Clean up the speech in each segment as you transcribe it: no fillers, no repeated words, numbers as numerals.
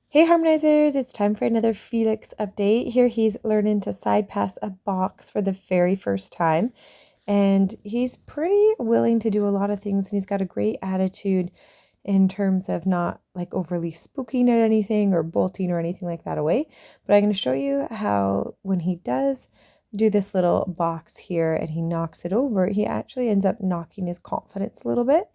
Hey Harmonizers, it's time for another Felix update. Here he's learning to side pass a box for the very first time. And he's pretty willing to do a lot of things, and he's got a great attitude in terms of not like overly spooking at anything or bolting or anything like that away. But I'm going to show you how when he does do this little box here and he knocks it over, he actually ends up knocking his confidence a little bit.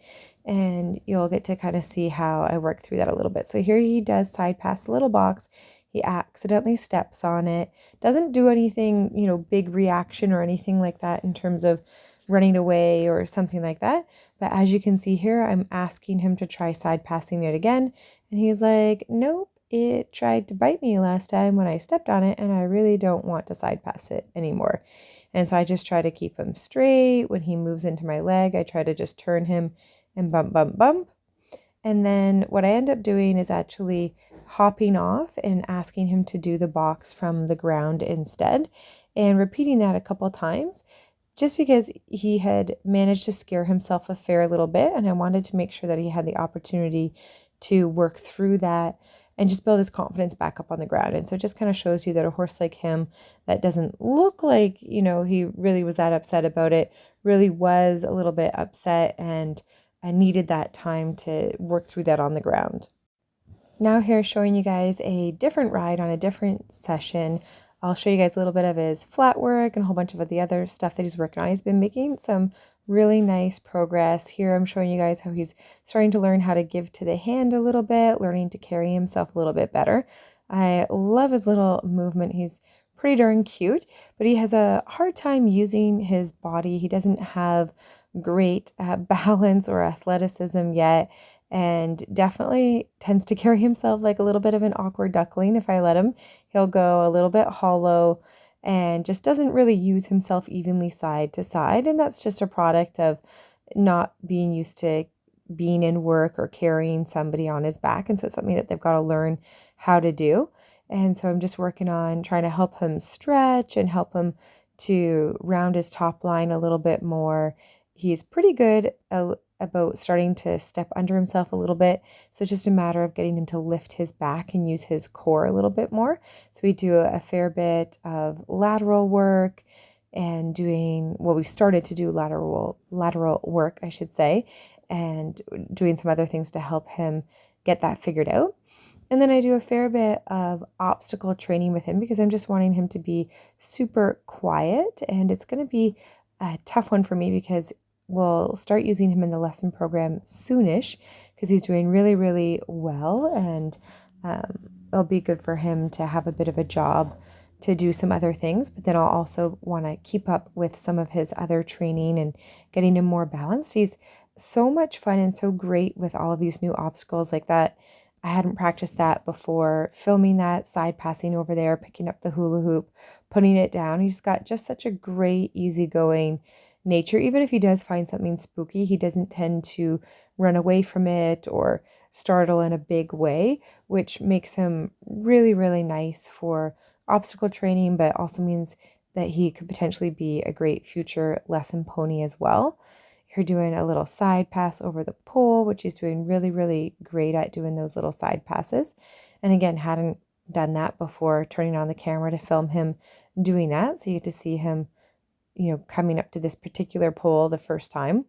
And you'll get to kind of see how I work through that a little bit. So here he does side pass the little box. He accidentally steps on it, doesn't do anything, big reaction or anything like that in terms of running away or something like that. But as you can see here, I'm asking him to try side passing it again. And he's like, nope, it tried to bite me last time when I stepped on it, and I really don't want to side pass it anymore. And so I just try to keep him straight. When he moves into my leg, I try to just turn him and bump, bump, bump. And then what I end up doing is actually hopping off and asking him to do the box from the ground instead, and repeating that a couple times, just because he had managed to scare himself a fair little bit, and I wanted to make sure that he had the opportunity to work through that and just build his confidence back up on the ground. And so it just kind of shows you that a horse like him that doesn't look like, he really was that upset about it, really was a little bit upset, and I needed that time to work through that on the ground. Now here showing you guys a different ride on a different session. I'll show you guys a little bit of his flat work and a whole bunch of the other stuff that he's working on. He's been making some really nice progress. Here I'm showing you guys how he's starting to learn how to give to the hand a little bit, learning to carry himself a little bit better. I love his little movement. He's pretty darn cute, but he has a hard time using his body. He doesn't have great balance or athleticism yet, and definitely tends to carry himself like a little bit of an awkward duckling. If I let him, he'll go a little bit hollow and just doesn't really use himself evenly side to side. And that's just a product of not being used to being in work or carrying somebody on his back. And so it's something that they've got to learn how to do. And so I'm just working on trying to help him stretch and help him to round his top line a little bit more. He's pretty good about starting to step under himself a little bit. So it's just a matter of getting him to lift his back and use his core a little bit more. So we do a fair bit of lateral work and we started to do lateral work, I should say, and doing some other things to help him get that figured out. And then I do a fair bit of obstacle training with him because I'm just wanting him to be super quiet. And it's going to be a tough one for me because we'll start using him in the lesson program soonish because he's doing really, really well. And it'll be good for him to have a bit of a job to do some other things. But then I'll also want to keep up with some of his other training and getting him more balanced. He's so much fun and so great with all of these new obstacles like that. I hadn't practiced that before, filming that, side passing over there, picking up the hula hoop, putting it down. He's got just such a great, easygoing nature. Even if he does find something spooky, he doesn't tend to run away from it or startle in a big way, which makes him really, really nice for obstacle training, but also means that he could potentially be a great future lesson pony as well. You're doing a little side pass over the pole, which he's doing really, really great at doing those little side passes. And again, hadn't done that before turning on the camera to film him doing that. So you get to see him, coming up to this particular pole the first time.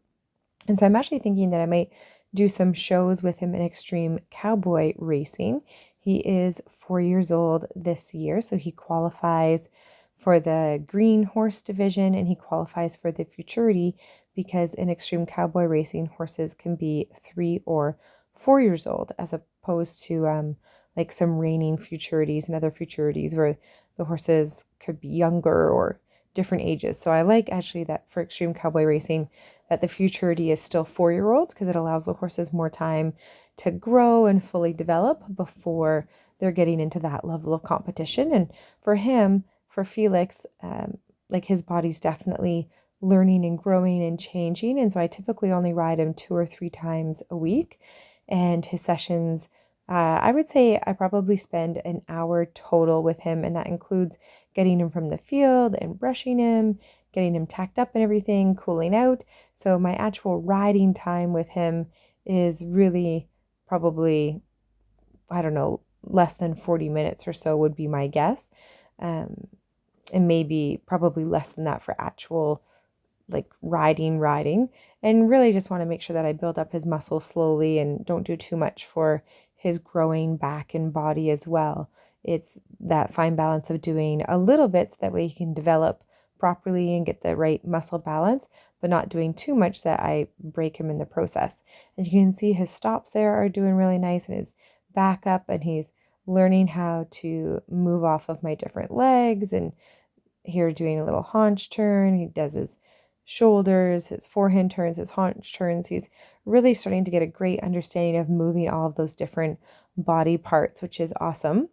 And so I'm actually thinking that I might do some shows with him in extreme cowboy racing. He is 4 years old this year, so he qualifies for the green horse division and he qualifies for the futurity because in extreme cowboy racing, horses can be 3 or 4 years old as opposed to like some reining futurities and other futurities where the horses could be younger or different ages. So I like actually that for extreme cowboy racing that the futurity is still 4-year-olds because it allows the horses more time to grow and fully develop before they're getting into that level of competition. And for him, for Felix, like his body's definitely learning and growing and changing. And so I typically only ride him 2 or 3 times a week. And his sessions, I would say I probably spend an hour total with him. And that includes getting him from the field and brushing him, getting him tacked up and everything, cooling out. So my actual riding time with him is really probably, I don't know, less than 40 minutes or so would be my guess. And maybe probably less than that for actual like riding, and really just want to make sure that I build up his muscle slowly and don't do too much for his growing back and body as well. It's that fine balance of doing a little bit so that way he can develop properly and get the right muscle balance, but not doing too much that I break him in the process. And you can see his stops there are doing really nice, and his back up, and he's learning how to move off of my different legs, and here doing a little haunch turn. He does his shoulders, his forehand turns, his haunch turns. He's really starting to get a great understanding of moving all of those different body parts, which is awesome.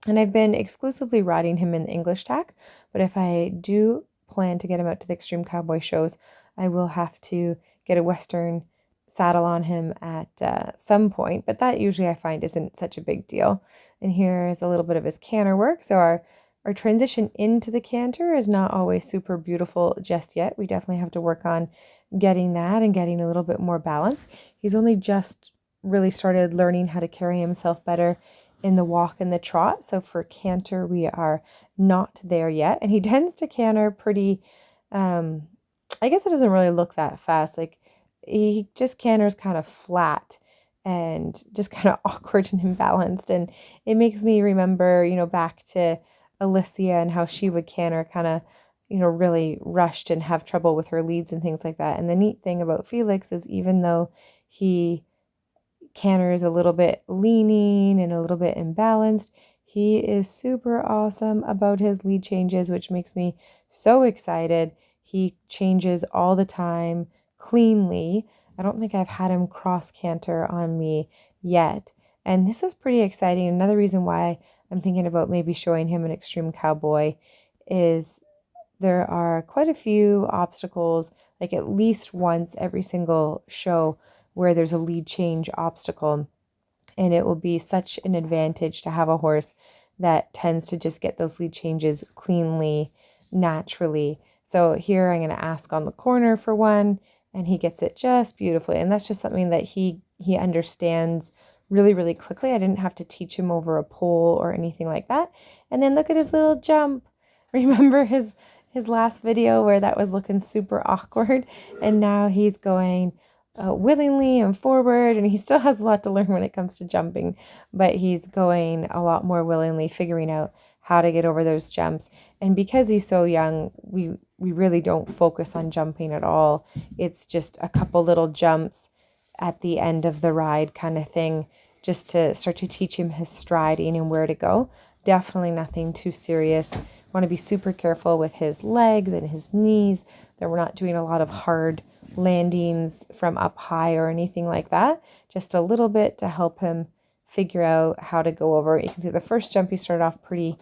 And I've been exclusively riding him in the English tack, but if I do plan to get him out to the Extreme Cowboy shows, I will have to get a Western saddle on him at some point, but that usually I find isn't such a big deal. And here is a little bit of his canter work. So our transition into the canter is not always super beautiful just yet. We definitely have to work on getting that and getting a little bit more balance. He's only just really started learning how to carry himself better in the walk and the trot. So for canter, we are not there yet. And he tends to canter pretty, I guess it doesn't really look that fast. Like he just canters kind of flat and just kind of awkward and imbalanced. And it makes me remember, back to Alicia and how she would canter kind of, really rushed and have trouble with her leads and things like that. And the neat thing about Felix is even though he canters a little bit leaning and a little bit imbalanced, he is super awesome about his lead changes, which makes me so excited. He changes all the time cleanly. I don't think I've had him cross canter on me yet. And this is pretty exciting. Another reason why I'm thinking about maybe showing him an Extreme Cowboy is there are quite a few obstacles, like at least once every single show where there's a lead change obstacle. And it will be such an advantage to have a horse that tends to just get those lead changes cleanly, naturally. So here I'm going to ask on the corner for one, and he gets it just beautifully. And that's just something that he understands really, really quickly. I didn't have to teach him over a pole or anything like that. And then look at his little jump. Remember his last video where that was looking super awkward, and now he's going willingly and forward, and he still has a lot to learn when it comes to jumping, but he's going a lot more willingly, figuring out how to get over those jumps. And because he's so young, we really don't focus on jumping at all. It's just a couple little jumps at the end of the ride kind of thing, just to start to teach him his striding and where to go. Definitely nothing too serious. Want to be super careful with his legs and his knees, that we're not doing a lot of hard landings from up high or anything like that. Just a little bit to help him figure out how to go over. You can see the first jump he started off pretty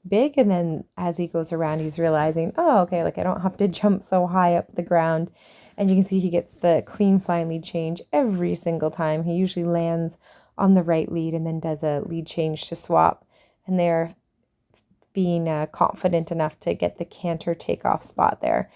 big, and then as he goes around he's realizing, oh, okay, like I don't have to jump so high up the ground. And you can see he gets the clean flying lead change every single time. He usually lands on the right lead and then does a lead change to swap, and they're being confident enough to get the canter takeoff spot there.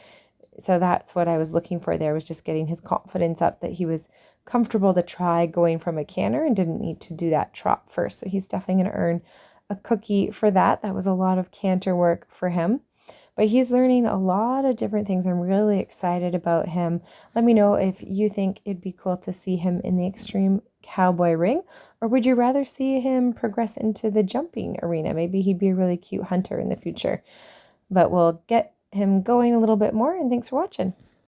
So that's what I was looking for there, was just getting his confidence up, that he was comfortable to try going from a canter and didn't need to do that trot first. So he's definitely going to earn a cookie for that. That was a lot of canter work for him. But he's learning a lot of different things. I'm really excited about him. Let me know if you think it'd be cool to see him in the Extreme Cowboy ring, or would you rather see him progress into the jumping arena? Maybe he'd be a really cute hunter in the future. But we'll get him going a little bit more, and thanks for watching.